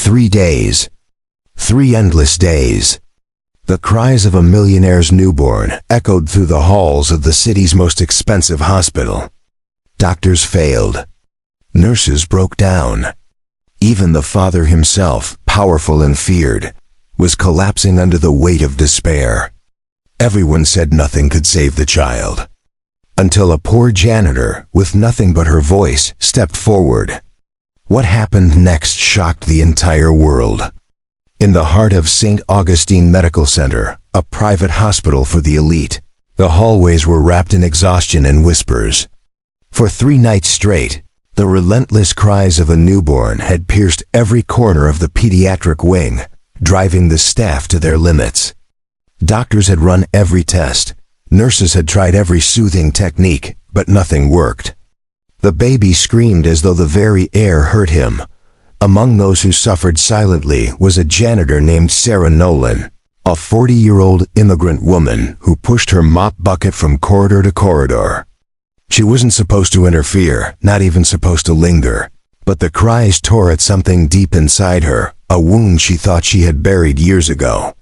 3 days. 3 endless days. The cries of a millionaire's newborn echoed through the halls of the city's most expensive hospital. Doctors failed. Nurses broke down. Even the father himself, powerful and feared, was collapsing under the weight of despair. Everyone said nothing could save the child. Until a poor janitor, with nothing but her voice, stepped forward. What happened next shocked the entire world. In the heart of St. Augustine Medical Center, a private hospital for the elite, the hallways were wrapped in exhaustion and whispers. For 3 nights straight, the relentless cries of a newborn had pierced every corner of the pediatric wing, driving the staff to their limits. Doctors had run every test. Nurses had tried every soothing technique, but nothing worked. The baby screamed as though the very air hurt him. Among those who suffered silently was a janitor named Sarah Nolan, a 40-year-old immigrant woman who pushed her mop bucket from corridor to corridor. She wasn't supposed to interfere, not even supposed to linger, but the cries tore at something deep inside her, a wound she thought she had buried years ago.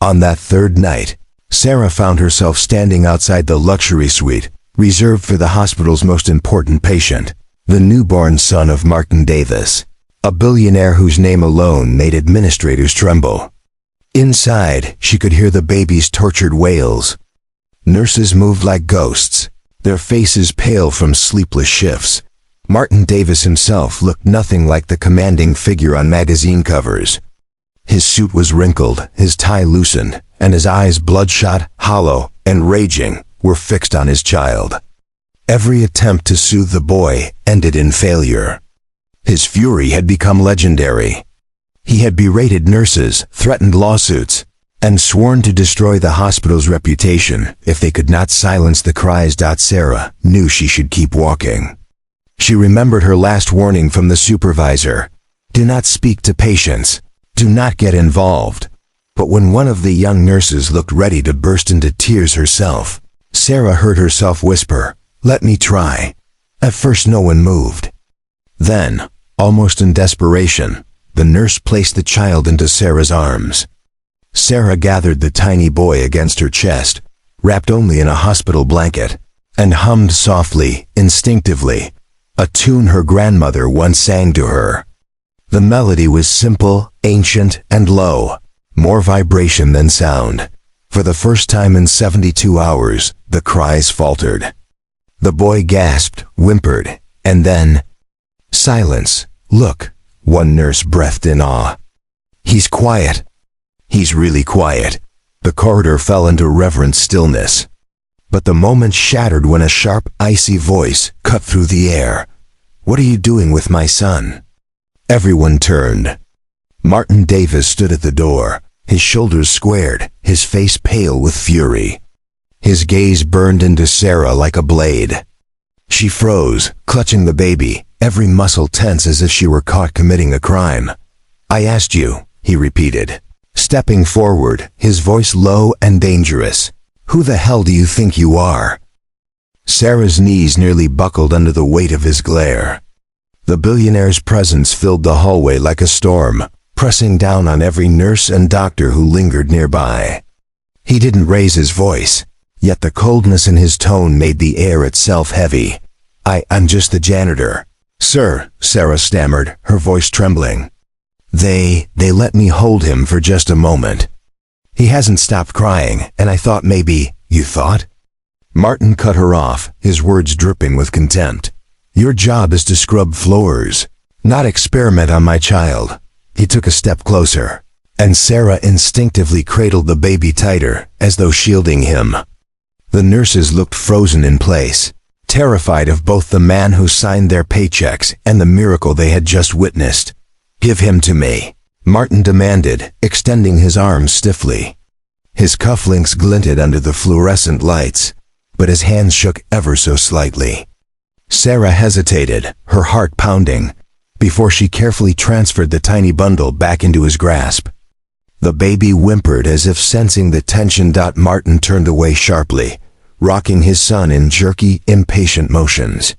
On that 3rd night, Sarah found herself standing outside the luxury suite, reserved for the hospital's most important patient, the newborn son of Martin Davis, a billionaire whose name alone made administrators tremble. Inside, she could hear the baby's tortured wails. Nurses moved like ghosts, their faces pale from sleepless shifts. Martin Davis himself looked nothing like the commanding figure on magazine covers. His suit was wrinkled, his tie loosened, and his eyes bloodshot, hollow, and raging were fixed on his child. Every attempt to soothe the boy ended in failure. His fury had become legendary. He had berated nurses, threatened lawsuits, and sworn to destroy the hospital's reputation if they could not silence the cries. Sarah knew she should keep walking. She remembered her last warning from the supervisor: do not speak to patients, do not get involved. But when one of the young nurses looked ready to burst into tears herself, Sarah heard herself whisper, "Let me try." At first no one moved. Then, almost in desperation, the nurse placed the child into Sarah's arms. Sarah gathered the tiny boy against her chest, wrapped only in a hospital blanket, and hummed softly, instinctively, a tune her grandmother once sang to her. The melody was simple, ancient, and low, more vibration than sound. For the first time in 72 hours, the cries faltered. The boy gasped, whimpered, and then, silence. "Look," one nurse breathed in awe. "He's quiet. He's really quiet." The corridor fell into reverent stillness. But the moment shattered when a sharp, icy voice cut through the air. "What are you doing with my son?" Everyone turned. Martin Davis stood at the door, his shoulders squared, his face pale with fury. His gaze burned into Sarah like a blade. She froze, clutching the baby, every muscle tense as if she were caught committing a crime. "I asked you," he repeated, stepping forward, his voice low and dangerous. "Who the hell do you think you are?" Sarah's knees nearly buckled under the weight of his glare. The billionaire's presence filled the hallway like a storm, pressing down on every nurse and doctor who lingered nearby. He didn't raise his voice, yet the coldness in his tone made the air itself heavy. I'm just the janitor." "Sir," Sarah stammered, her voice trembling. They let me hold him for just a moment. He hasn't stopped crying, and I thought maybe." "You thought?" Martin cut her off, his words dripping with contempt. "Your job is to scrub floors, not experiment on my child." He took a step closer, and Sarah instinctively cradled the baby tighter, as though shielding him. The nurses looked frozen in place, terrified of both the man who signed their paychecks and the miracle they had just witnessed. "Give him to me," Martin demanded, extending his arms stiffly. His cufflinks glinted under the fluorescent lights, but his hands shook ever so slightly. Sarah hesitated, her heart pounding, before she carefully transferred the tiny bundle back into his grasp. The baby whimpered as if sensing the tension. Martin turned away sharply, rocking his son in jerky, impatient motions.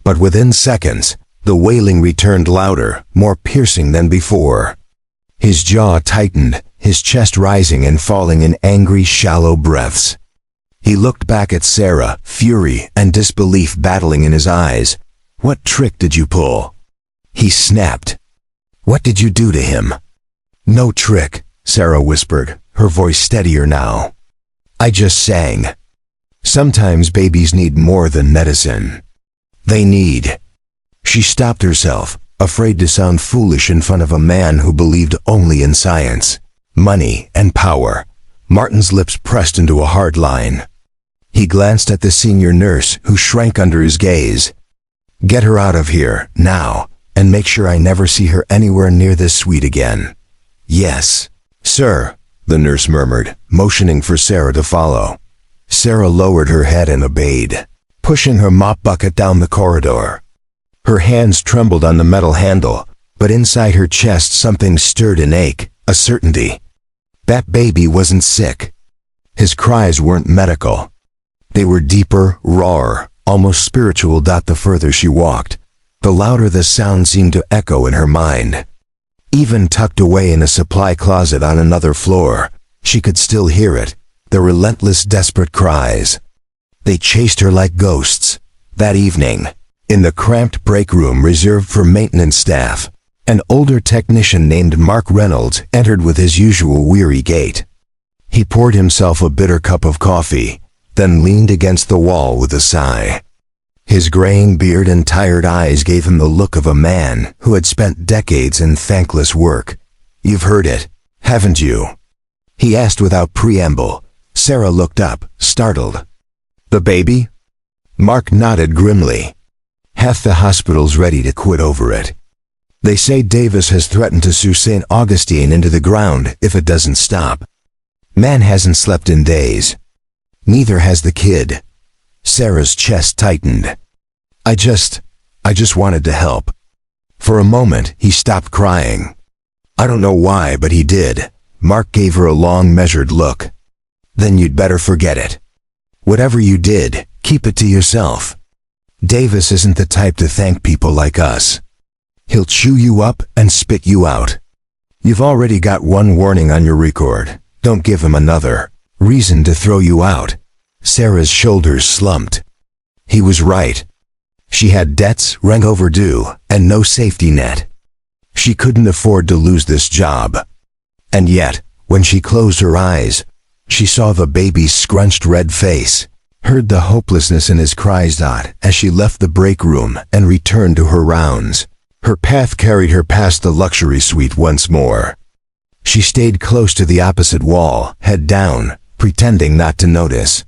But within seconds, the wailing returned louder, more piercing than before. His jaw tightened, his chest rising and falling in angry, shallow breaths. He looked back at Sarah, fury and disbelief battling in his eyes. "What trick did you pull?" he snapped. "What did you do to him?" "No trick," Sarah whispered, her voice steadier now. "I just sang. Sometimes babies need more than medicine. They need—" She stopped herself, afraid to sound foolish in front of a man who believed only in science, money, and power. Martin's lips pressed into a hard line. He glanced at the senior nurse, who shrank under his gaze. "Get her out of here, now, and make sure I never see her anywhere near this suite again." "Yes, sir," the nurse murmured, motioning for Sarah to follow. Sarah lowered her head and obeyed, pushing her mop bucket down the corridor. Her hands trembled on the metal handle, but inside her chest something stirred an ache, a certainty. That baby wasn't sick. His cries weren't medical. They were deeper, rawer, almost spiritual. The further she walked, the louder the sound seemed to echo in her mind. Even tucked away in a supply closet on another floor, she could still hear it, the relentless, desperate cries. They chased her like ghosts. That evening, in the cramped break room reserved for maintenance staff, an older technician named Mark Reynolds entered with his usual weary gait. He poured himself a bitter cup of coffee, then leaned against the wall with a sigh. His graying beard and tired eyes gave him the look of a man who had spent decades in thankless work. "You've heard it, haven't you?" he asked without preamble. Sarah looked up, startled. "The baby?" Mark nodded grimly. "Half the hospital's ready to quit over it. They say Davis has threatened to sue St. Augustine into the ground if it doesn't stop. Man hasn't slept in days. Neither has the kid." Sarah's chest tightened. I just wanted to help." For a moment, he stopped crying. "I don't know why, but he did." Mark gave her a long, measured look. "Then you'd better forget it. Whatever you did, keep it to yourself. Davis isn't the type to thank people like us. He'll chew you up and spit you out. You've already got one warning on your record. Don't give him another reason to throw you out." Sarah's shoulders slumped. He was right. She had debts, rent overdue, and no safety net. She couldn't afford to lose this job. And yet, when she closed her eyes, she saw the baby's scrunched red face, heard the hopelessness in his cries. As she left the break room and returned to her rounds, her path carried her past the luxury suite once more. She stayed close to the opposite wall, head down, pretending not to notice.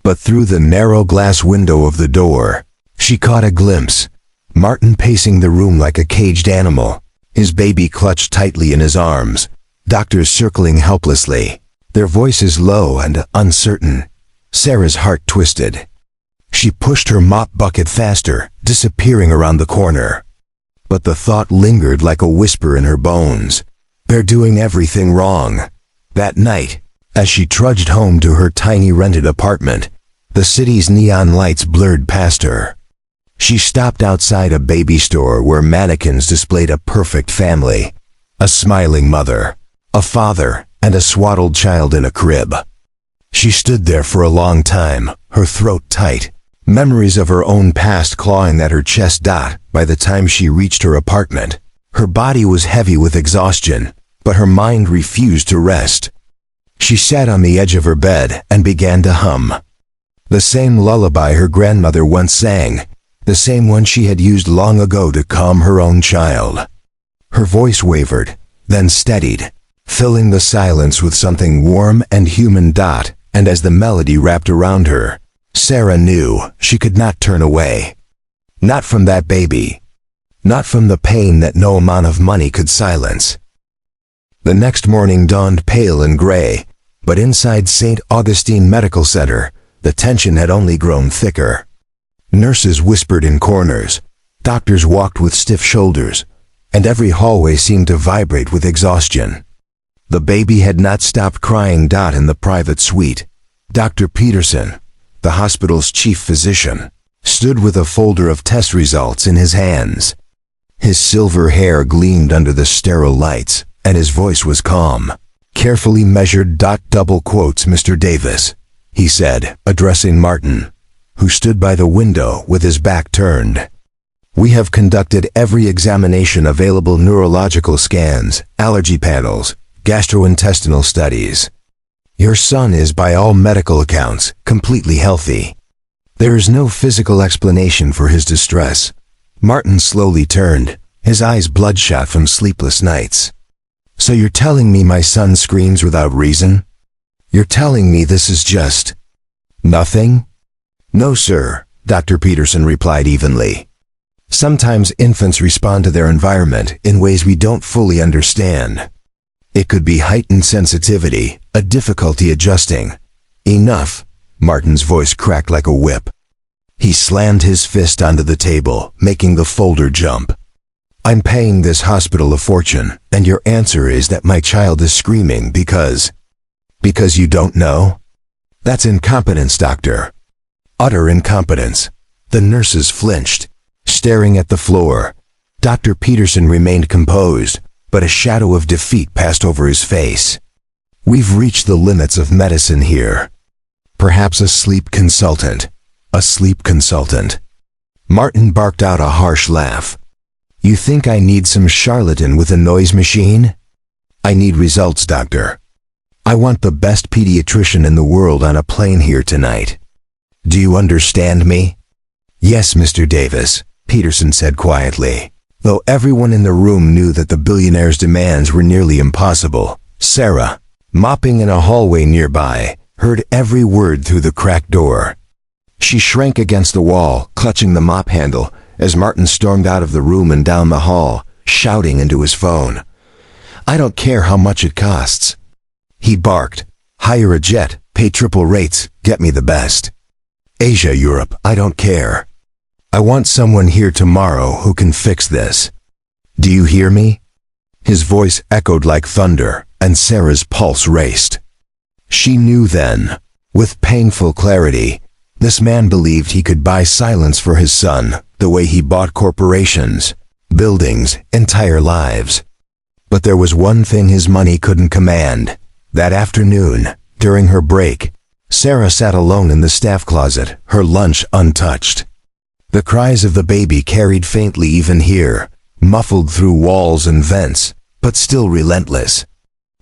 But through the narrow glass window of the door, she caught a glimpse. Martin pacing the room like a caged animal, his baby clutched tightly in his arms, doctors circling helplessly, their voices low and uncertain. Sarah's heart twisted. She pushed her mop bucket faster, disappearing around the corner. But the thought lingered like a whisper in her bones. They're doing everything wrong. That night, as she trudged home to her tiny rented apartment, the city's neon lights blurred past her. She stopped outside a baby store where mannequins displayed a perfect family. A smiling mother, a father, and a swaddled child in a crib. She stood there for a long time, her throat tight, memories of her own past clawing at her chest. By the time she reached her apartment, her body was heavy with exhaustion, but her mind refused to rest. She sat on the edge of her bed and began to hum. The same lullaby her grandmother once sang, the same one she had used long ago to calm her own child. Her voice wavered, then steadied, filling the silence with something warm and human. And as the melody wrapped around her, Sarah knew she could not turn away. Not from that baby. Not from the pain that no amount of money could silence. The next morning dawned pale and gray, but inside St. Augustine Medical Center, the tension had only grown thicker. Nurses whispered in corners, doctors walked with stiff shoulders, and every hallway seemed to vibrate with exhaustion. The baby had not stopped crying. In the private suite, Dr. Peterson, the hospital's chief physician, stood with a folder of test results in his hands. His silver hair gleamed under the sterile lights, and his voice was calm. "Carefully measured double quotes, Mr. Davis," he said, addressing Martin, who stood by the window with his back turned. "We have conducted every examination available, neurological scans, allergy panels, gastrointestinal studies. Your son is, by all medical accounts, completely healthy. There is no physical explanation for his distress." Martin slowly turned, his eyes bloodshot from sleepless nights. "So you're telling me my son screams without reason? You're telling me this is just nothing?" "No, sir," Dr. Peterson replied evenly. "Sometimes infants respond to their environment in ways we don't fully understand. It could be heightened sensitivity, a difficulty adjusting." "Enough." Martin's voice cracked like a whip. He slammed his fist onto the table, making the folder jump. "I'm paying this hospital a fortune, and your answer is that my child is screaming because you don't know? That's incompetence, doctor. Utter incompetence." The nurses flinched, staring at the floor. Dr. Peterson remained composed, but a shadow of defeat passed over his face. "We've reached the limits of medicine here. Perhaps a sleep consultant. A sleep consultant." Martin barked out a harsh laugh. "You think I need some charlatan with a noise machine? I need results, doctor. I want the best pediatrician in the world on a plane here tonight. Do you understand me?" "Yes, Mr. Davis," Peterson said quietly. Though everyone in the room knew that the billionaire's demands were nearly impossible, Sarah, mopping in a hallway nearby, heard every word through the cracked door. She shrank against the wall, clutching the mop handle, as Martin stormed out of the room and down the hall, shouting into his phone. "I don't care how much it costs," he barked. "Hire a jet, pay triple rates, get me the best. Asia, Europe, I don't care. I want someone here tomorrow who can fix this. Do you hear me?" His voice echoed like thunder, and Sarah's pulse raced. She knew then, with painful clarity, this man believed he could buy silence for his son the way he bought corporations, buildings, entire lives. But there was one thing his money couldn't command. That afternoon, during her break, Sarah sat alone in the staff closet, her lunch untouched. The cries of the baby carried faintly even here, muffled through walls and vents, but still relentless.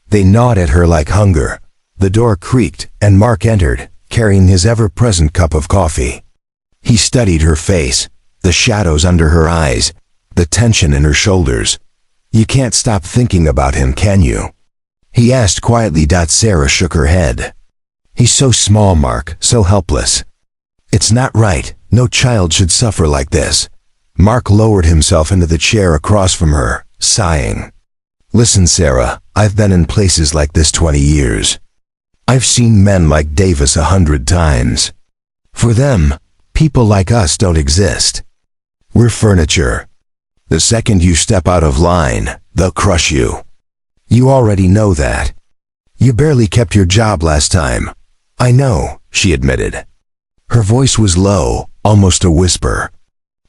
They gnawed at her like hunger. The door creaked, and Mark entered, carrying his ever-present cup of coffee. He studied her face, the shadows under her eyes, the tension in her shoulders. "You can't stop thinking about him, can you?" he asked quietly. Sarah shook her head. "He's so small, Mark, so helpless. It's not right. No child should suffer like this." Mark lowered himself into the chair across from her, sighing. "Listen, Sarah, I've been in places like this 20 years. I've seen men like Davis 100 times. For them, people like us don't exist. We're furniture. The second you step out of line, they'll crush you. You already know that. You barely kept your job last time." "I know," she admitted. Her voice was low, almost a whisper.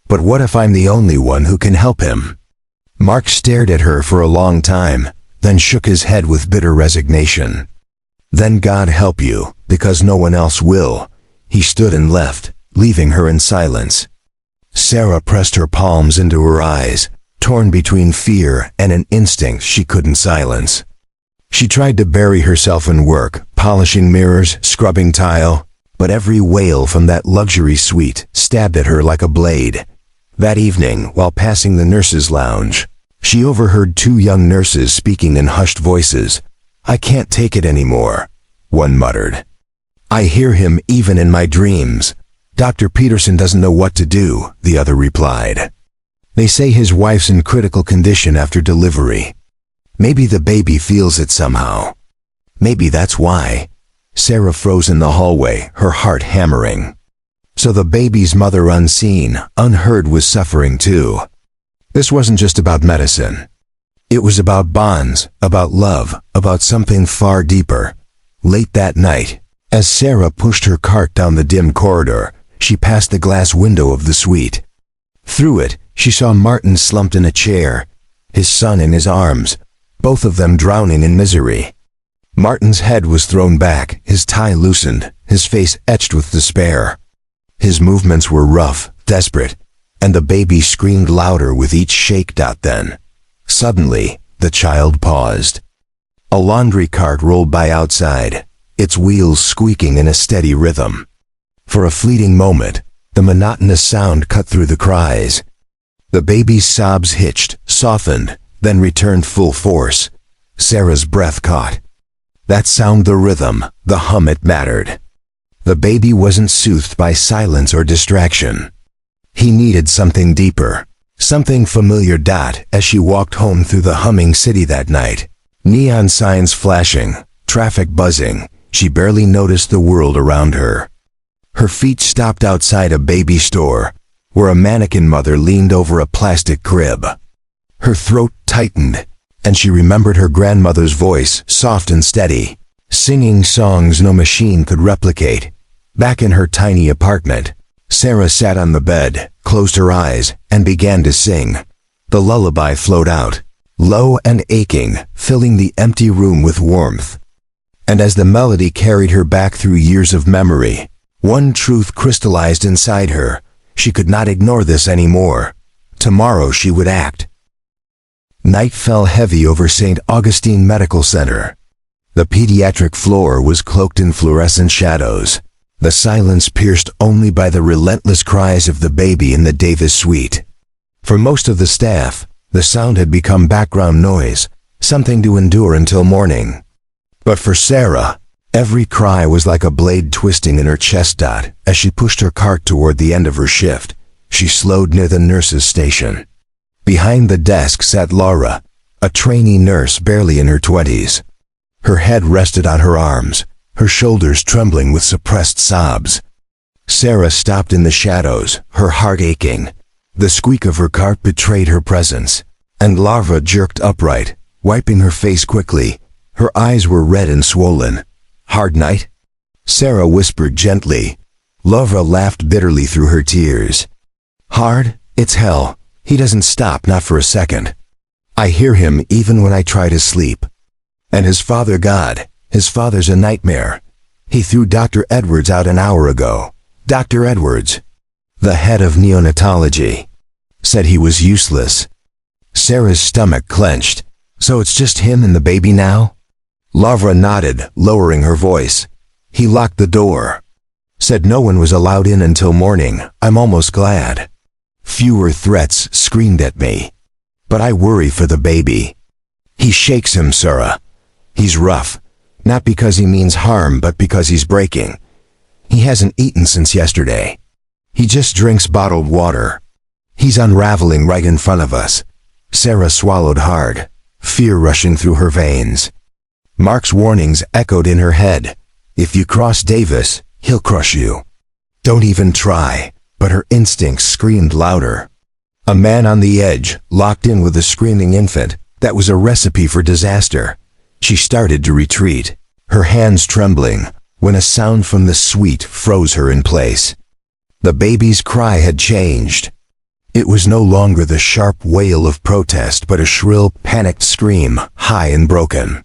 "But what if I'm the only one who can help him?" Mark stared at her for a long time, then shook his head with bitter resignation. "Then God help you, because no one else will." He stood and left, leaving her in silence. Sarah pressed her palms into her eyes, torn between fear and an instinct she couldn't silence. She tried to bury herself in work, polishing mirrors, scrubbing tile, but every wail from that luxury suite stabbed at her like a blade. That evening, while passing the nurses' lounge, she overheard two young nurses speaking in hushed voices. "I can't take it anymore," one muttered. "I hear him even in my dreams. Dr. Peterson doesn't know what to do," the other replied. "They say his wife's in critical condition after delivery. Maybe the baby feels it somehow. Maybe that's why." Sarah froze in the hallway, her heart hammering. So the baby's mother, unseen, unheard, was suffering too. This wasn't just about medicine. It was about bonds, about love, about something far deeper. Late that night, as Sarah pushed her cart down the dim corridor, she passed the glass window of the suite. Through it, she saw Martin slumped in a chair, his son in his arms, both of them drowning in misery. Martin's head was thrown back, his tie loosened, his face etched with despair. His movements were rough, desperate, and the baby screamed louder with each shake. Then, suddenly, the child paused. A laundry cart rolled by outside, its wheels squeaking in a steady rhythm. For a fleeting moment, the monotonous sound cut through the cries. The baby's sobs hitched, softened, then returned full force. Sarah's breath caught. That sound, the rhythm, the hum, it mattered. The baby wasn't soothed by silence or distraction. He needed something deeper, something familiar. As she walked home through the humming city that night, neon signs flashing, traffic buzzing, she barely noticed the world around her. Her feet stopped outside a baby store, where a mannequin mother leaned over a plastic crib. Her throat tightened, and she remembered her grandmother's voice, soft and steady, singing songs no machine could replicate. Back in her tiny apartment, Sarah sat on the bed, closed her eyes, and began to sing. The lullaby flowed out, low and aching, filling the empty room with warmth. And as the melody carried her back through years of memory, one truth crystallized inside her: she could not ignore this anymore. Tomorrow she would act. Night fell heavy over St. Augustine Medical Center. The pediatric floor was cloaked in fluorescent shadows, the silence pierced only by the relentless cries of the baby in the Davis suite. For most of the staff, the sound had become background noise, something to endure until morning. But for Sarah, every cry was like a blade twisting in her chest. As she pushed her cart toward the end of her shift, she slowed near the nurse's station. Behind the desk sat Laura, a trainee nurse barely in her 20s. Her head rested on her arms, her shoulders trembling with suppressed sobs. Sarah stopped in the shadows, her heart aching. The squeak of her cart betrayed her presence, and Laura jerked upright, wiping her face quickly. Her eyes were red and swollen. "Hard night?" Sarah whispered gently. Laura laughed bitterly through her tears. "Hard? It's hell. He doesn't stop, not for a second. I hear him even when I try to sleep. And his father, God, his father's a nightmare. He threw Dr. Edwards out an hour ago. Dr. Edwards, the head of neonatology, said he was useless." Sarah's stomach clenched. "So it's just him and the baby now?" Laura nodded, lowering her voice. "He locked the door. Said no one was allowed in until morning. I'm almost glad. Fewer threats screamed at me. But I worry for the baby. He shakes him, Sarah. He's rough, not because he means harm, but because he's breaking. He hasn't eaten since yesterday. He just drinks bottled water. He's unraveling right in front of us." Sarah swallowed hard, fear rushing through her veins. Mark's warnings echoed in her head. "If you cross Davis, he'll crush you. Don't even try." But her instincts screamed louder. A man on the edge, locked in with a screaming infant, that was a recipe for disaster. She started to retreat, her hands trembling, when a sound from the suite froze her in place. The baby's cry had changed. It was no longer the sharp wail of protest, but a shrill, panicked scream, high and broken.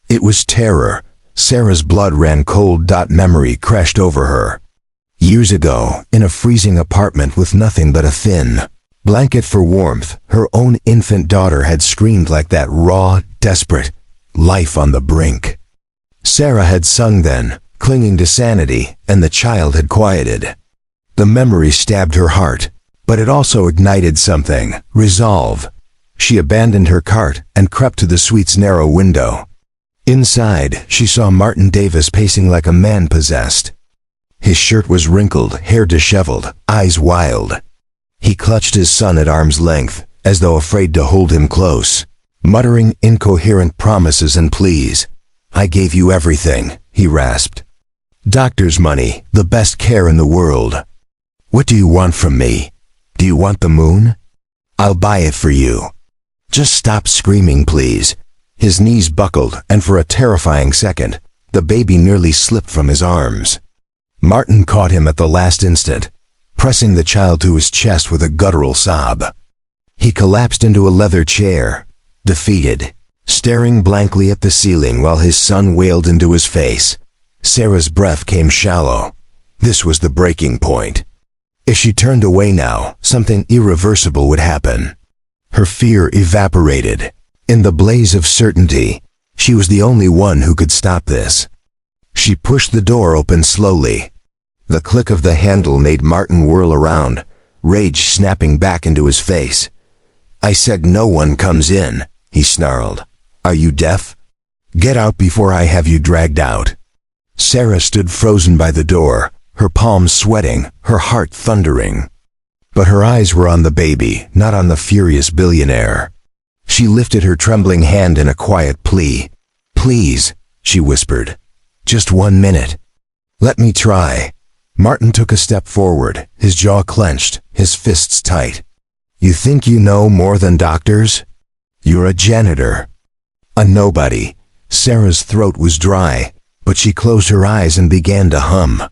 It was terror. Sarah's blood ran cold. Memory crashed over her. Years ago, in a freezing apartment with nothing but a thin blanket for warmth, her own infant daughter had screamed like that, raw, desperate, life on the brink. Sarah had sung then, clinging to sanity, and the child had quieted. The memory stabbed her heart, but it also ignited something, resolve. She abandoned her cart and crept to the suite's narrow window. Inside, she saw Martin Davis pacing like a man possessed. His shirt was wrinkled, hair disheveled, eyes wild. He clutched his son at arm's length, as though afraid to hold him close, muttering incoherent promises and pleas. "I gave you everything," he rasped. "Doctor's money, the best care in the world. What do you want from me? Do you want the moon? I'll buy it for you. Just stop screaming, please." His knees buckled, and for a terrifying second, the baby nearly slipped from his arms. Martin caught him at the last instant, pressing the child to his chest with a guttural sob. He collapsed into a leather chair, defeated, staring blankly at the ceiling while his son wailed into his face. Sarah's breath came shallow. This was the breaking point. If she turned away now, something irreversible would happen. Her fear evaporated. In the blaze of certainty, she was the only one who could stop this. She pushed the door open slowly. The click of the handle made Martin whirl around, rage snapping back into his face. "I said no one comes in," he snarled. "Are you deaf? Get out before I have you dragged out." Sarah stood frozen by the door, her palms sweating, her heart thundering. But her eyes were on the baby, not on the furious billionaire. She lifted her trembling hand in a quiet plea. "Please," she whispered. "Just 1 minute. Let me try." Martin took a step forward, his jaw clenched, his fists tight. "You think you know more than doctors? You're a janitor. A nobody." Sarah's throat was dry, but she closed her eyes and began to hum.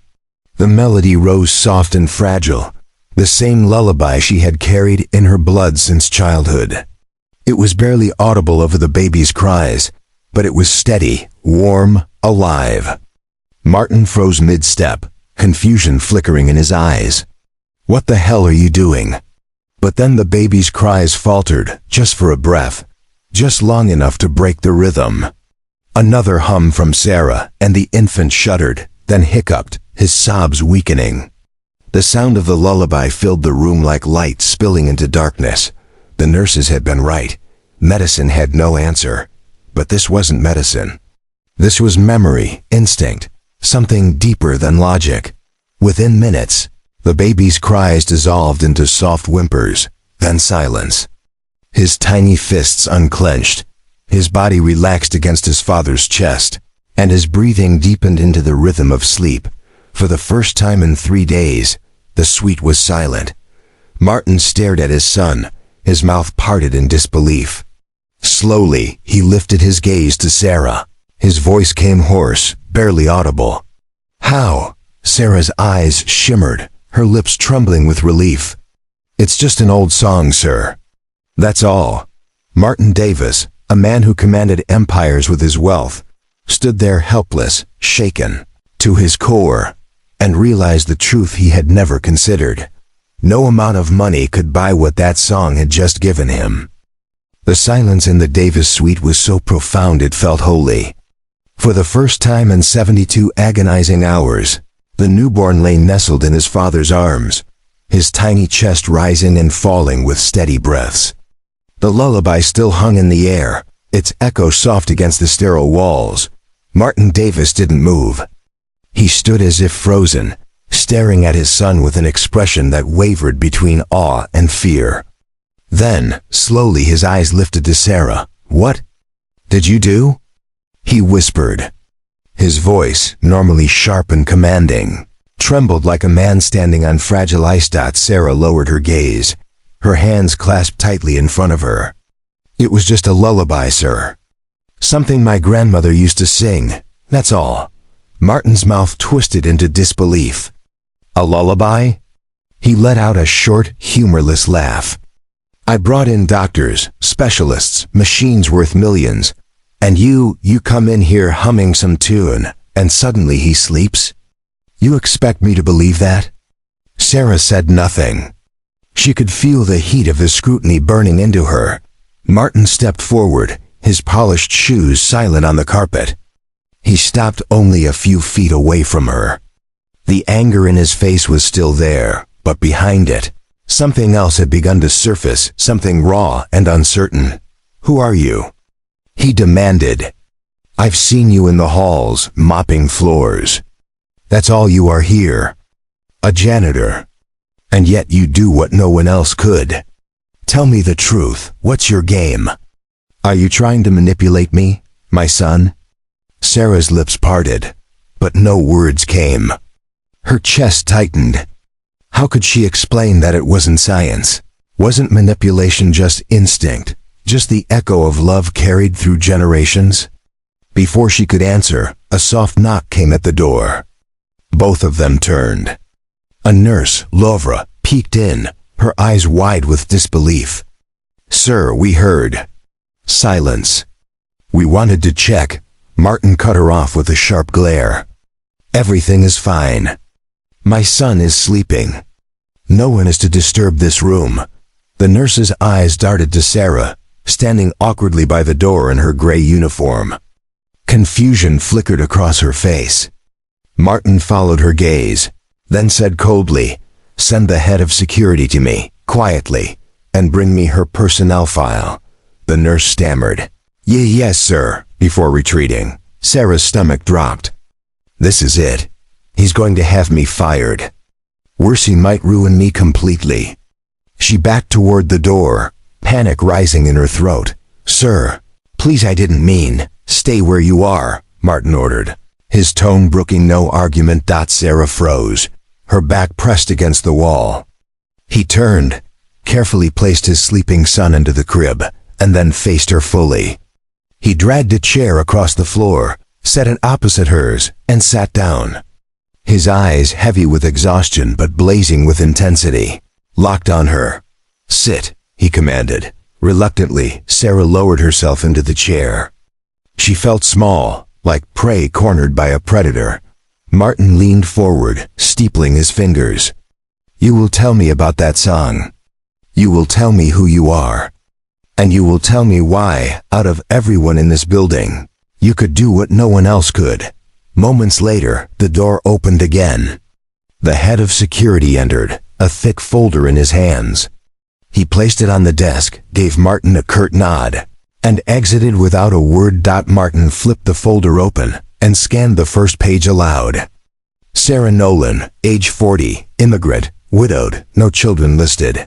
The melody rose soft and fragile, the same lullaby she had carried in her blood since childhood. It was barely audible over the baby's cries, but it was steady, warm, alive. Martin froze mid-step, confusion flickering in his eyes. "What the hell are you doing?" But then the baby's cries faltered, just for a breath, just long enough to break the rhythm. Another hum from Sarah, and the infant shuddered, then hiccuped, his sobs weakening. The sound of the lullaby filled the room like light spilling into darkness. The nurses had been right. Medicine had no answer. But this wasn't medicine. This was memory, instinct, something deeper than logic. Within minutes, the baby's cries dissolved into soft whimpers, then silence. His tiny fists unclenched, his body relaxed against his father's chest, and his breathing deepened into the rhythm of sleep. For the first time in 3 days, the suite was silent. Martin stared at his son, his mouth parted in disbelief. Slowly, he lifted his gaze to Sarah. His voice came hoarse, barely audible. "How?" Sarah's eyes shimmered, her lips trembling with relief. "It's just an old song, sir. That's all." Martin Davis, a man who commanded empires with his wealth, stood there helpless, shaken to his core, and realized the truth he had never considered. No amount of money could buy what that song had just given him. The silence in the Davis suite was so profound it felt holy. For the first time in 72 agonizing hours, the newborn lay nestled in his father's arms, his tiny chest rising and falling with steady breaths. The lullaby still hung in the air, its echo soft against the sterile walls. Martin Davis didn't move. He stood as if frozen, staring at his son with an expression that wavered between awe and fear. Then, slowly his eyes lifted to Sarah. "What did you do?" he whispered. His voice, normally sharp and commanding, trembled like a man standing on fragile ice. Sarah lowered her gaze, her hands clasped tightly in front of her. "It was just a lullaby, sir. Something my grandmother used to sing, that's all." Martin's mouth twisted into disbelief. "A lullaby?" He let out a short, humorless laugh. "I brought in doctors, specialists, machines worth millions. And you come in here humming some tune, and suddenly he sleeps? You expect me to believe that?" Sarah said nothing. She could feel the heat of his scrutiny burning into her. Martin stepped forward, his polished shoes silent on the carpet. He stopped only a few feet away from her. The anger in his face was still there, but behind it, something else had begun to surface, something raw and uncertain. "Who are you?" he demanded. "I've seen you in the halls, mopping floors. That's all you are here. A janitor. And yet you do what no one else could. Tell me the truth, what's your game? Are you trying to manipulate me, my son?" Sarah's lips parted, but no words came. Her chest tightened. How could she explain that it wasn't science? Wasn't manipulation just instinct? Just the echo of love carried through generations? Before she could answer, a soft knock came at the door. Both of them turned. A nurse, Lovra, peeked in, her eyes wide with disbelief. "Sir, we heard." Silence. "We wanted to check." Martin cut her off with a sharp glare. "Everything is fine. My son is sleeping. No one is to disturb this room." The nurse's eyes darted to Sarah, standing awkwardly by the door in her gray uniform. Confusion flickered across her face. Martin followed her gaze, then said coldly, "Send the head of security to me, quietly, and bring me her personnel file." The nurse stammered, Yes, sir," before retreating. Sarah's stomach dropped. This is it. He's going to have me fired. Worse, he might ruin me completely. She backed toward the door, panic rising in her throat. "Sir, please, I didn't mean." "Stay where you are," Martin ordered, his tone brooking no argument. Sarah froze, her back pressed against the wall. He turned, carefully placed his sleeping son into the crib, and then faced her fully. He dragged a chair across the floor, set it opposite hers, and sat down. His eyes heavy with exhaustion but blazing with intensity, locked on her. "Sit," he commanded. Reluctantly, Sarah lowered herself into the chair. She felt small, like prey cornered by a predator. Martin leaned forward, steepling his fingers. "You will tell me about that song. You will tell me who you are. And you will tell me why, out of everyone in this building, you could do what no one else could." Moments later, the door opened again. The head of security entered, a thick folder in his hands. He placed it on the desk, gave Martin a curt nod, and exited without a word. Martin flipped the folder open and scanned the first page aloud. Sarah Nolan, age 40, immigrant, widowed, no children listed.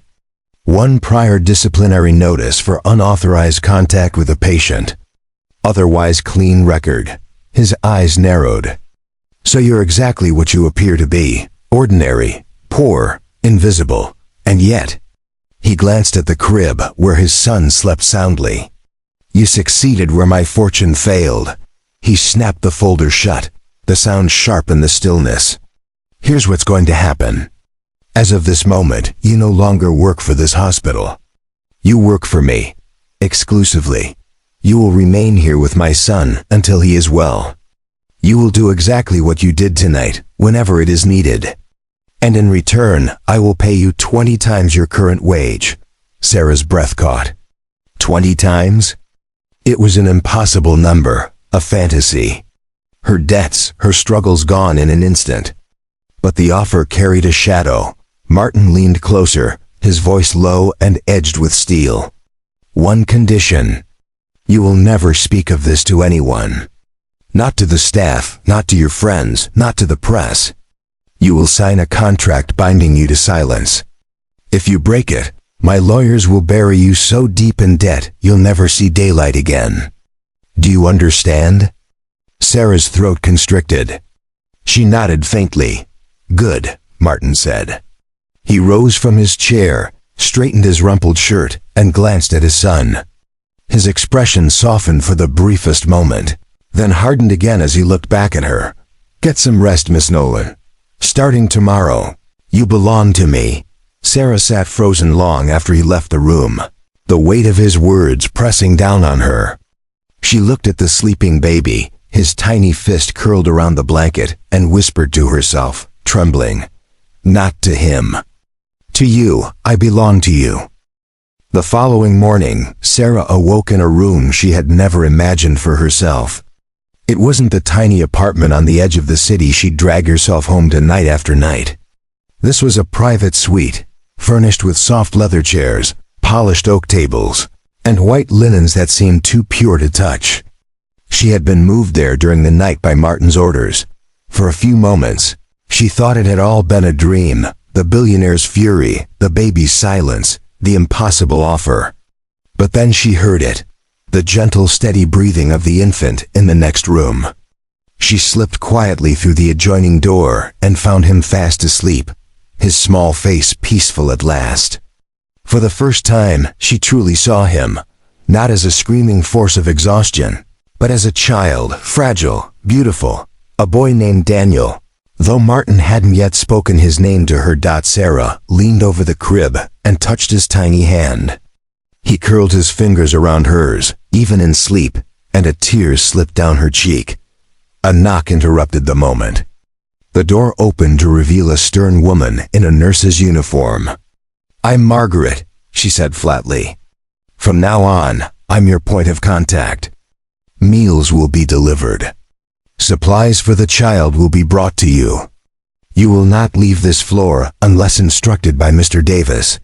One prior disciplinary notice for unauthorized contact with a patient. Otherwise clean record. His eyes narrowed. "So you're exactly what you appear to be. Ordinary, poor, invisible, and yet..." He glanced at the crib where his son slept soundly. "You succeeded where my fortune failed." He snapped the folder shut, the sound sharp in the stillness. "Here's what's going to happen. As of this moment, you no longer work for this hospital. You work for me. Exclusively. You will remain here with my son until he is well. You will do exactly what you did tonight, whenever it is needed. And in return, I will pay you 20 times your current wage." Sarah's breath caught. 20 times? It was an impossible number, a fantasy. Her debts, her struggles gone in an instant. But the offer carried a shadow. Martin leaned closer, his voice low and edged with steel. "One condition. You will never speak of this to anyone. Not to the staff, not to your friends, not to the press. You will sign a contract binding you to silence. If you break it, my lawyers will bury you so deep in debt you'll never see daylight again. Do you understand?" Sarah's throat constricted. She nodded faintly. "Good," Martin said. He rose from his chair, straightened his rumpled shirt, and glanced at his son. His expression softened for the briefest moment, then hardened again as he looked back at her. "Get some rest, Miss Nolan. Starting tomorrow, you belong to me." Sarah sat frozen long after he left the room, the weight of his words pressing down on her. She looked at the sleeping baby, his tiny fist curled around the blanket, and whispered to herself, trembling, "Not to him. To you, I belong to you." The following morning, Sarah awoke in a room she had never imagined for herself. It wasn't the tiny apartment on the edge of the city she'd drag herself home to night after night. This was a private suite, furnished with soft leather chairs, polished oak tables, and white linens that seemed too pure to touch. She had been moved there during the night by Martin's orders. For a few moments, she thought it had all been a dream, the billionaire's fury, the baby's silence, the impossible offer. But then she heard it, the gentle, steady breathing of the infant in the next room. She slipped quietly through the adjoining door and found him fast asleep, his small face peaceful at last. For the first time, she truly saw him, not as a screaming force of exhaustion, but as a child, fragile, beautiful, a boy named Daniel. Though Martin hadn't yet spoken his name to her. Sarah leaned over the crib and touched his tiny hand. He curled his fingers around hers, even in sleep, and a tear slipped down her cheek. A knock interrupted the moment. The door opened to reveal a stern woman in a nurse's uniform. "I'm Margaret," she said flatly. "From now on, I'm your point of contact. Meals will be delivered. Supplies for the child will be brought to you. You will not leave this floor unless instructed by Mr. Davis."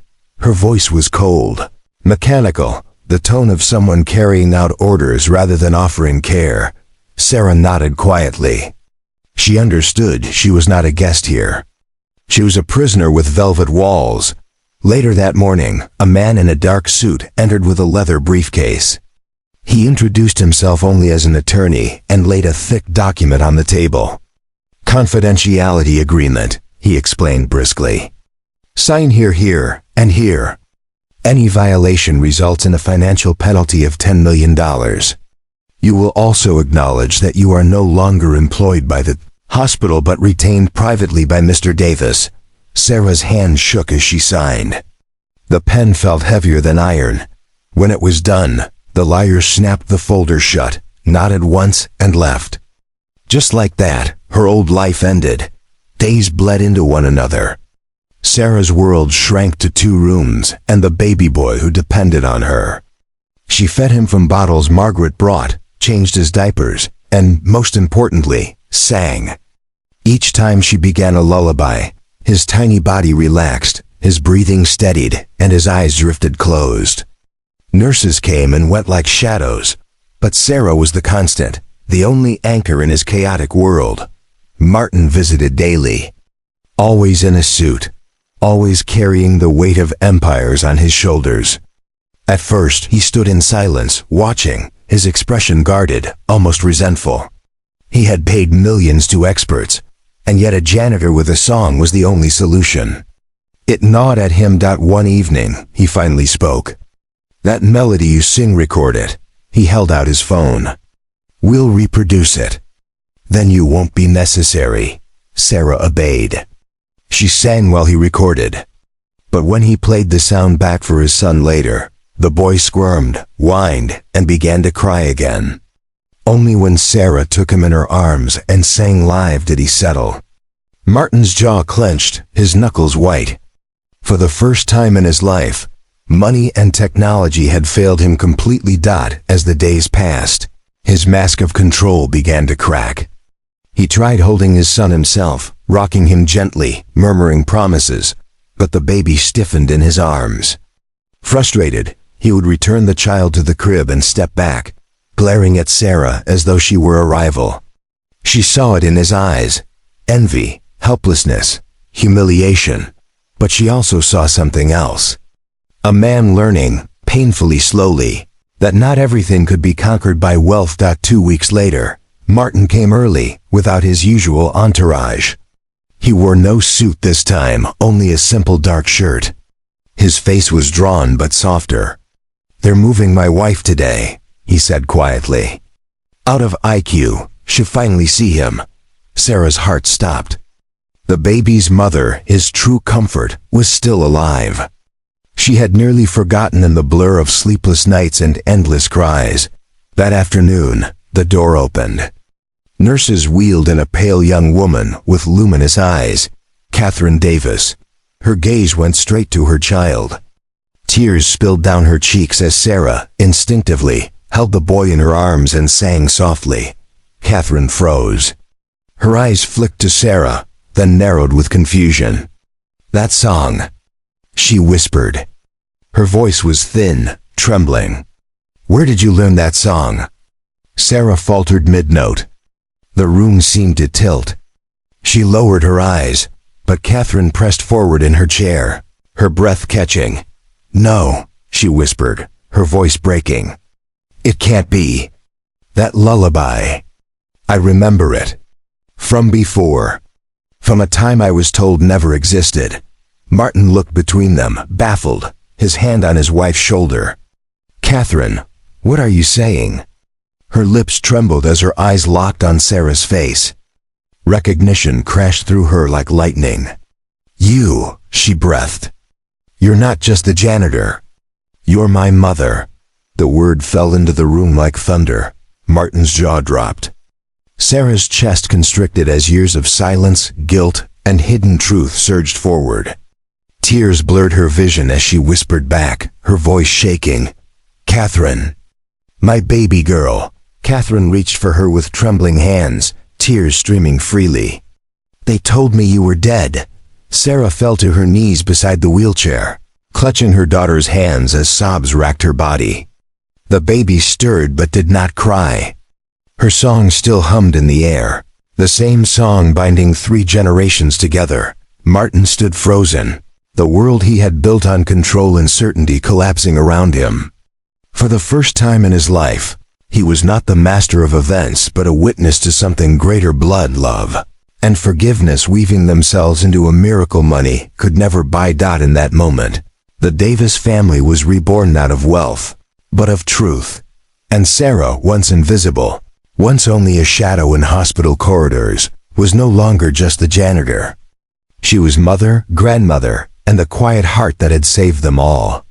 Her voice was cold, mechanical, the tone of someone carrying out orders rather than offering care. Sarah nodded quietly. She understood she was not a guest here. She was a prisoner with velvet walls. Later that morning, a man in a dark suit entered with a leather briefcase. He introduced himself only as an attorney and laid a thick document on the table. "Confidentiality agreement," he explained briskly. "Sign here, and here. Any violation results in a financial penalty of $10 million. You will also acknowledge that you are no longer employed by the hospital but retained privately by Mr. Davis." Sarah's hand shook as she signed. The pen felt heavier than iron. When it was done, the liar snapped the folder shut, nodded once, and left. Just like that, her old life ended. Days bled into one another. Sarah's world shrank to 2 rooms and the baby boy who depended on her. She fed him from bottles Margaret brought, changed his diapers, and, most importantly, sang. Each time she began a lullaby, his tiny body relaxed, his breathing steadied, and his eyes drifted closed. Nurses came and went like shadows, but Sarah was the constant, the only anchor in his chaotic world. Martin visited daily, always in a suit, always carrying the weight of empires on his shoulders. At first, he stood in silence, watching, his expression guarded, almost resentful. He had paid millions to experts, and yet a janitor with a song was the only solution. It gnawed at him. One evening, he finally spoke. "That melody you sing, record it." He held out his phone. "We'll reproduce it. Then you won't be necessary." Sarah obeyed. She sang while he recorded. But when he played the sound back for his son later, the boy squirmed, whined, and began to cry again. Only when Sarah took him in her arms and sang live did he settle. Martin's jaw clenched, his knuckles white. For the first time in his life, money and technology had failed him completely. As the days passed, his mask of control began to crack. He tried holding his son himself, rocking him gently, murmuring promises, but the baby stiffened in his arms. Frustrated, he would return the child to the crib and step back, glaring at Sarah as though she were a rival. She saw it in his eyes, envy, helplessness, humiliation, but she also saw something else. A man learning, painfully slowly, that not everything could be conquered by wealth. 2 weeks later, Martin came early, without his usual entourage. He wore no suit this time, only a simple dark shirt. His face was drawn but softer. "They're moving my wife today," he said quietly. Out of IQ, she'll finally see him. Sarah's heart stopped. The baby's mother, his true comfort, was still alive. She had nearly forgotten in the blur of sleepless nights and endless cries. That afternoon, the door opened. Nurses wheeled in a pale young woman with luminous eyes, Catherine Davis. Her gaze went straight to her child. Tears spilled down her cheeks as Sarah, instinctively, held the boy in her arms and sang softly. Catherine froze. Her eyes flicked to Sarah, then narrowed with confusion. "That song," she whispered. Her voice was thin, trembling. "Where did you learn that song?" Sarah faltered mid-note. The room seemed to tilt. She lowered her eyes, but Catherine pressed forward in her chair, her breath catching. "No," she whispered, her voice breaking. "It can't be. That lullaby. I remember it. From before. From a time I was told never existed." Martin looked between them, baffled, his hand on his wife's shoulder. "Catherine, what are you saying?" Her lips trembled as her eyes locked on Sarah's face. Recognition crashed through her like lightning. "You," she breathed. "You're not just the janitor. You're my mother." The word fell into the room like thunder. Martin's jaw dropped. Sarah's chest constricted as years of silence, guilt, and hidden truth surged forward. Tears blurred her vision as she whispered back, her voice shaking, "Catherine, my baby girl." Catherine reached for her with trembling hands, tears streaming freely. "They told me you were dead." Sarah fell to her knees beside the wheelchair, clutching her daughter's hands as sobs racked her body. The baby stirred but did not cry. Her song still hummed in the air, the same song binding 3 generations together. Martin stood frozen, the world he had built on control and certainty collapsing around him. For the first time in his life, he was not the master of events but a witness to something greater. Blood, love, and forgiveness weaving themselves into a miracle money could never buy. In that moment, the Davis family was reborn not of wealth, but of truth. And Sarah, once invisible, once only a shadow in hospital corridors, was no longer just the janitor. She was mother, grandmother, and the quiet heart that had saved them all.